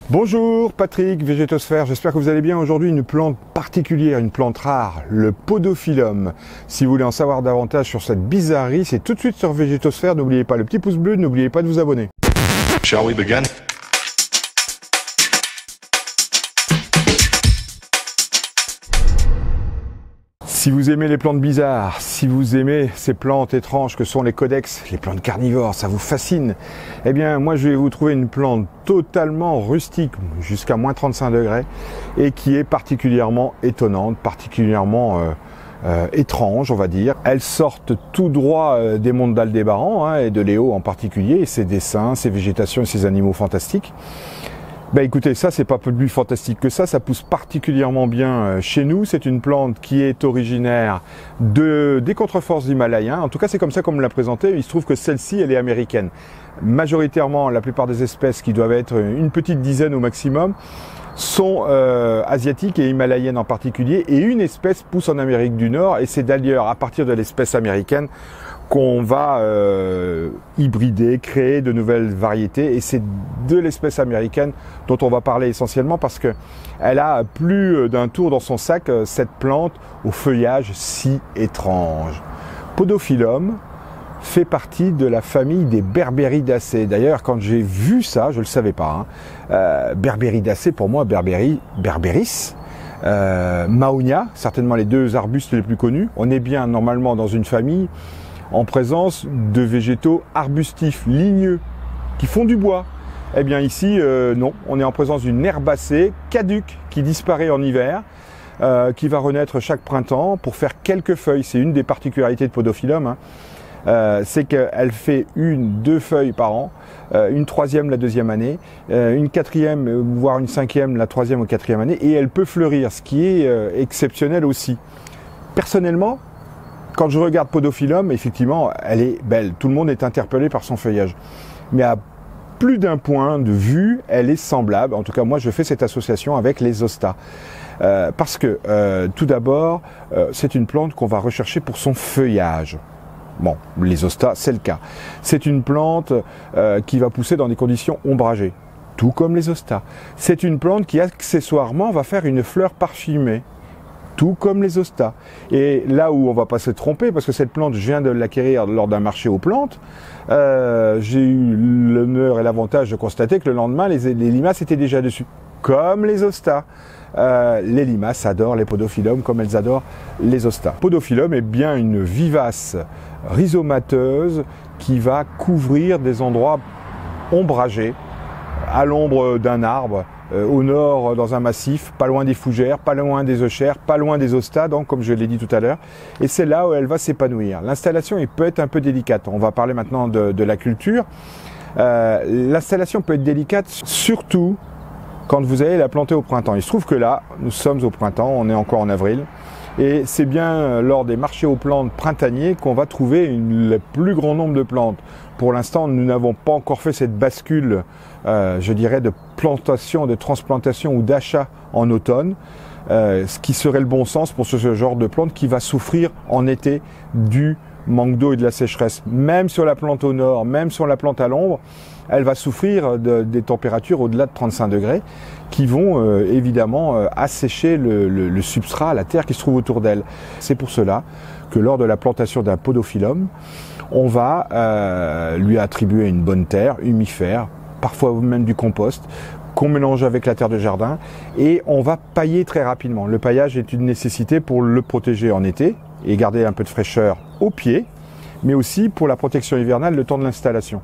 Bonjour Patrick, Végétosphère, j'espère que vous allez bien. Aujourd'hui une plante particulière, une plante rare, le Podophyllum. Si vous voulez en savoir davantage sur cette bizarrerie, c'est tout de suite sur Végétosphère. N'oubliez pas le petit pouce bleu, n'oubliez pas de vous abonner. Shall we begin? Si vous aimez les plantes bizarres, si vous aimez ces plantes étranges que sont les codex, les plantes carnivores, ça vous fascine, eh bien moi je vais vous trouver une plante totalement rustique, jusqu'à moins 35 degrés, et qui est particulièrement étonnante, particulièrement étrange, on va dire. Elles sortent tout droit des mondes d'Aldébaran, et de Léo en particulier, et ses dessins, ses végétations et ses animaux fantastiques. Ben écoutez, ça c'est pas plus fantastique que ça pousse particulièrement bien chez nous. C'est une plante qui est originaire des contreforts himalayens. En tout cas c'est comme ça qu'on me l'a présentée. Il se trouve que celle-ci elle est américaine. Majoritairement la plupart des espèces, qui doivent être une petite dizaine au maximum, sont asiatiques et himalayennes en particulier, et une espèce pousse en Amérique du Nord, et c'est d'ailleurs à partir de l'espèce américaine qu'on va hybrider, créer de nouvelles variétés, et c'est de l'espèce américaine dont on va parler essentiellement parce que elle a plus d'un tour dans son sac, cette plante au feuillage si étrange. Podophyllum fait partie de la famille des Berberidaceae. D'ailleurs, quand j'ai vu ça, je ne le savais pas, Berberidaceae, pour moi, Berberis, Mahonia, certainement les deux arbustes les plus connus. On est bien normalement dans une famille en présence de végétaux arbustifs, ligneux, qui font du bois. Eh bien ici, non, on est en présence d'une herbacée caduque qui disparaît en hiver, qui va renaître chaque printemps pour faire quelques feuilles. C'est une des particularités de Podophyllum, c'est qu'elle fait deux feuilles par an, une troisième la deuxième année, une quatrième, voire une cinquième la troisième ou quatrième année, et elle peut fleurir, ce qui est exceptionnel aussi. Personnellement, quand je regarde Podophyllum, effectivement, elle est belle. Tout le monde est interpellé par son feuillage. Mais à plus d'un point de vue, elle est semblable. En tout cas, moi, je fais cette association avec les zostas. Parce que, tout d'abord, c'est une plante qu'on va rechercher pour son feuillage. Bon, les zostas, c'est le cas. C'est une plante qui va pousser dans des conditions ombragées, tout comme les zostas. C'est une plante qui, accessoirement, va faire une fleur parfumée, tout comme les zostas. Et là où on va pas se tromper, parce que cette plante, je viens de l'acquérir lors d'un marché aux plantes, j'ai eu l'honneur et l'avantage de constater que le lendemain, les limaces étaient déjà dessus, comme les zostas. Les limaces adorent les Podophyllum comme elles adorent les zostas. Podophyllum est bien une vivace rhizomateuse qui va couvrir des endroits ombragés, à l'ombre d'un arbre, au nord dans un massif, pas loin des fougères, pas loin des euchères, pas loin des zostas, donc comme je l'ai dit tout à l'heure, et c'est là où elle va s'épanouir. L'installation peut être un peu délicate. On va parler maintenant de la culture. L'installation peut être délicate, surtout quand vous allez la planter au printemps. Il se trouve que là, nous sommes au printemps, on est encore en avril, et c'est bien lors des marchés aux plantes printaniers qu'on va trouver le plus grand nombre de plantes. Pour l'instant, nous n'avons pas encore fait cette bascule, je dirais, de plantation, de transplantation ou d'achat en automne, ce qui serait le bon sens pour ce genre de plante qui va souffrir en été du manque d'eau et de la sécheresse. Même sur la plante au nord, même sur la plante à l'ombre, elle va souffrir des températures au-delà de 35 degrés qui vont évidemment assécher le substrat, la terre qui se trouve autour d'elle. C'est pour cela que lors de la plantation d'un Podophyllum, on va lui attribuer une bonne terre humifère, parfois même du compost, qu'on mélange avec la terre de jardin, et on va pailler très rapidement. Le paillage est une nécessité pour le protéger en été et garder un peu de fraîcheur au pied, mais aussi pour la protection hivernale le temps de l'installation.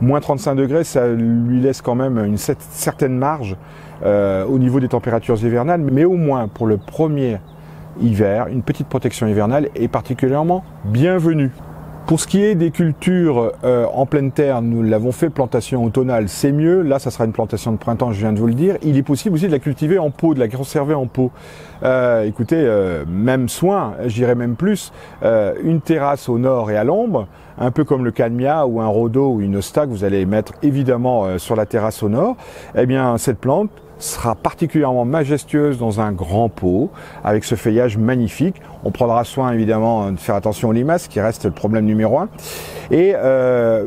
Moins 35 degrés, ça lui laisse quand même une certaine marge au niveau des températures hivernales, mais au moins pour le premier hiver, une petite protection hivernale est particulièrement bienvenue. Pour ce qui est des cultures en pleine terre, nous l'avons fait, plantation automnale, c'est mieux. Là, ça sera une plantation de printemps, je viens de vous le dire. Il est possible aussi de la cultiver en pot, de la conserver en pot. Écoutez, même soin, j'irais même plus, une terrasse au nord et à l'ombre, un peu comme le Cadmia ou un Rhodo ou une Hosta que vous allez mettre évidemment sur la terrasse au nord. Eh bien, cette plante sera particulièrement majestueuse dans un grand pot, avec ce feuillage magnifique. On prendra soin évidemment de faire attention aux limaces, qui reste le problème numéro 1. Et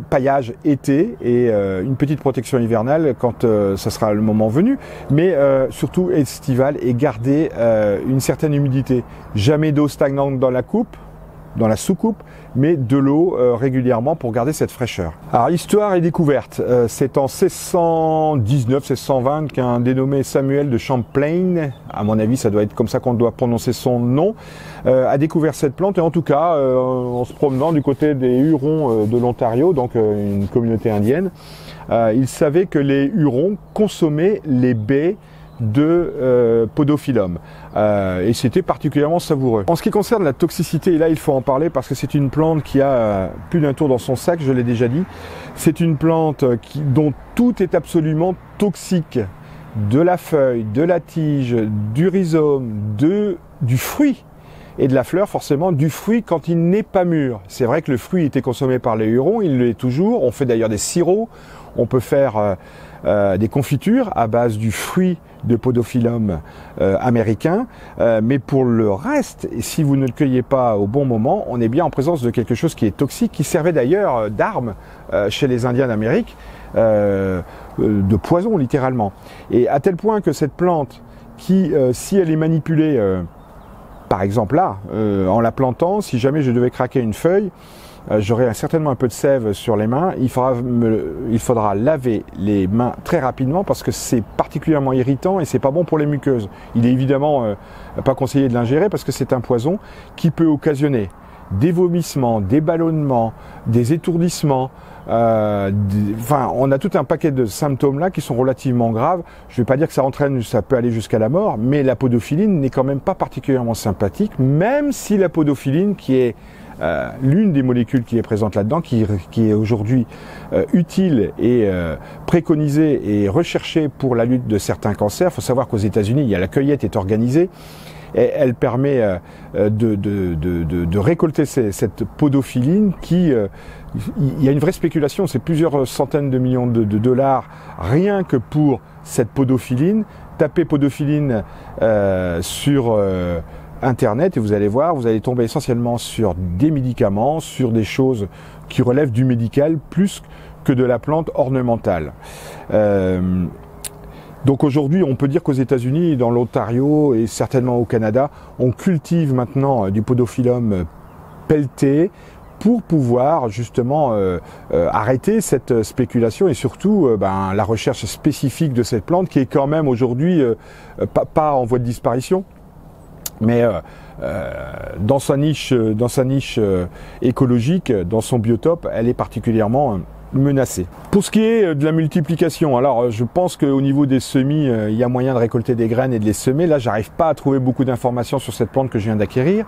paillage été et une petite protection hivernale quand ça sera le moment venu, mais surtout estival et garder une certaine humidité. Jamais d'eau stagnante dans la coupe, dans la sous-coupe, mais de l'eau régulièrement pour garder cette fraîcheur. Alors, histoire et découverte. C'est en 1619-1620 qu'un dénommé Samuel de Champlain, à mon avis ça doit être comme ça qu'on doit prononcer son nom, a découvert cette plante, et en tout cas en se promenant du côté des Hurons de l'Ontario, donc une communauté indienne, il savait que les Hurons consommaient les baies de Podophyllum et c'était particulièrement savoureux. En ce qui concerne la toxicité, et là il faut en parler parce que c'est une plante qui a plus d'un tour dans son sac, je l'ai déjà dit. C'est une plante dont tout est absolument toxique, de la feuille, de la tige, du rhizome, du fruit et de la fleur, forcément du fruit quand il n'est pas mûr. C'est vrai que le fruit était consommé par les Hurons, il l'est toujours. On fait d'ailleurs des sirops, on peut faire des confitures à base du fruit de Podophyllum américain, mais pour le reste, si vous ne le cueillez pas au bon moment, on est bien en présence de quelque chose qui est toxique, qui servait d'ailleurs d'arme chez les Indiens d'Amérique, de poison littéralement. Et à tel point que cette plante, qui si elle est manipulée, par exemple là, en la plantant, si jamais je devais craquer une feuille, j'aurai certainement un peu de sève sur les mains. Il faudra laver les mains très rapidement parce que c'est particulièrement irritant et c'est pas bon pour les muqueuses. Il est évidemment pas conseillé de l'ingérer parce que c'est un poison qui peut occasionner des vomissements, des ballonnements, des étourdissements. Enfin, on a tout un paquet de symptômes là qui sont relativement graves. Je ne vais pas dire que ça entraîne, ça peut aller jusqu'à la mort, mais la podophyline n'est quand même pas particulièrement sympathique, même si la podophyline, qui est l'une des molécules qui est présente là-dedans, qui est aujourd'hui utile et préconisée et recherchée pour la lutte de certains cancers. Il faut savoir qu'aux États-Unis, la cueillette est organisée. Et elle permet de récolter cette podophyline qui, il y a une vraie spéculation, c'est plusieurs centaines de millions de dollars rien que pour cette podophyline. Tapez podophyline sur Internet et vous allez voir, vous allez tomber essentiellement sur des médicaments, sur des choses qui relèvent du médical plus que de la plante ornementale. Donc aujourd'hui, on peut dire qu'aux États-Unis, dans l'Ontario et certainement au Canada, on cultive maintenant du Podophyllum pelleté pour pouvoir justement arrêter cette spéculation et surtout la recherche spécifique de cette plante qui est quand même aujourd'hui pas en voie de disparition, mais dans sa niche écologique, dans son biotope, elle est particulièrement menacée. Pour ce qui est de la multiplication, alors je pense qu'au niveau des semis, il y a moyen de récolter des graines et de les semer. Là, j'arrive pas à trouver beaucoup d'informations sur cette plante que je viens d'acquérir.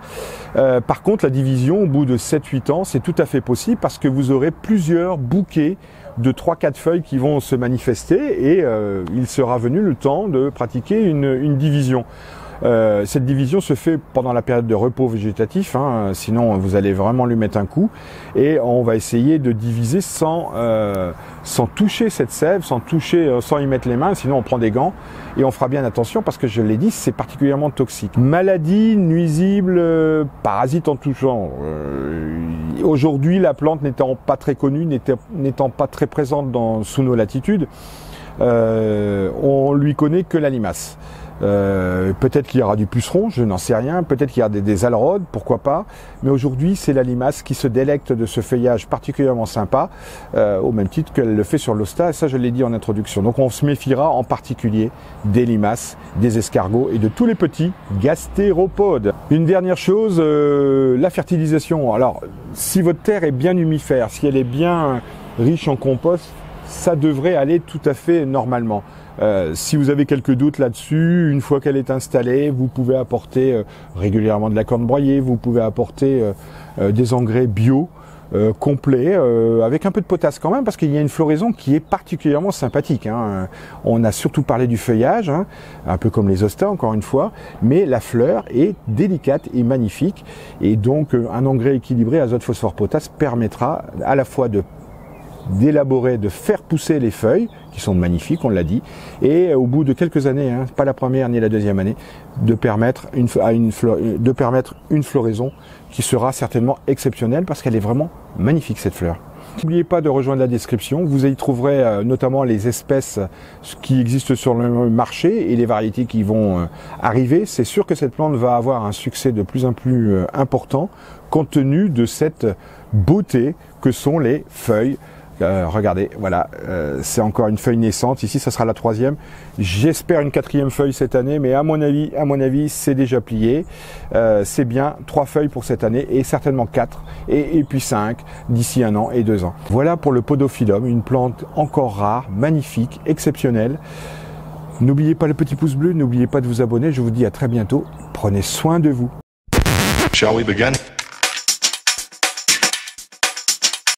Par contre, la division au bout de 7-8 ans, c'est tout à fait possible parce que vous aurez plusieurs bouquets de 3-4 feuilles qui vont se manifester et il sera venu le temps de pratiquer une division. Cette division se fait pendant la période de repos végétatif, sinon vous allez vraiment lui mettre un coup, et on va essayer de diviser sans toucher cette sève, sans y mettre les mains, sinon on prend des gants et on fera bien attention parce que je l'ai dit, c'est particulièrement toxique. Maladies, nuisibles, parasites en tout genre. Aujourd'hui, la plante n'étant pas très connue, n'étant pas très présente sous nos latitudes, on lui connaît que la limace. Peut-être qu'il y aura du puceron, je n'en sais rien, peut-être qu'il y a des alrodes, pourquoi pas, mais aujourd'hui c'est la limace qui se délecte de ce feuillage particulièrement sympa, au même titre qu'elle le fait sur l'hosta, et ça je l'ai dit en introduction. Donc on se méfiera en particulier des limaces, des escargots et de tous les petits gastéropodes. Une dernière chose, la fertilisation. Alors si votre terre est bien humifère, si elle est bien riche en compost, ça devrait aller tout à fait normalement. Si vous avez quelques doutes là-dessus, une fois qu'elle est installée, vous pouvez apporter régulièrement de la corne broyée, vous pouvez apporter des engrais bio complets, avec un peu de potasse quand même, parce qu'il y a une floraison qui est particulièrement sympathique. On a surtout parlé du feuillage, un peu comme les hostas encore une fois, mais la fleur est délicate et magnifique, et donc un engrais équilibré azote, phosphore, potasse permettra à la fois d'élaborer, de faire pousser les feuilles, qui sont magnifiques, on l'a dit, et au bout de quelques années, hein, pas la première ni la deuxième année, de permettre une floraison qui sera certainement exceptionnelle parce qu'elle est vraiment magnifique cette fleur. N'oubliez pas de rejoindre la description, vous y trouverez notamment les espèces qui existent sur le marché et les variétés qui vont arriver. C'est sûr que cette plante va avoir un succès de plus en plus important compte tenu de cette beauté que sont les feuilles. Regardez, voilà, c'est encore une feuille naissante. Ici, ça sera la troisième. J'espère une quatrième feuille cette année, mais à mon avis, c'est déjà plié. C'est bien 3 feuilles pour cette année et certainement 4 et puis 5 d'ici 1 an et 2 ans. Voilà pour le Podophyllum, une plante encore rare, magnifique, exceptionnelle. N'oubliez pas le petit pouce bleu, n'oubliez pas de vous abonner. Je vous dis à très bientôt. Prenez soin de vous. Shall we begin?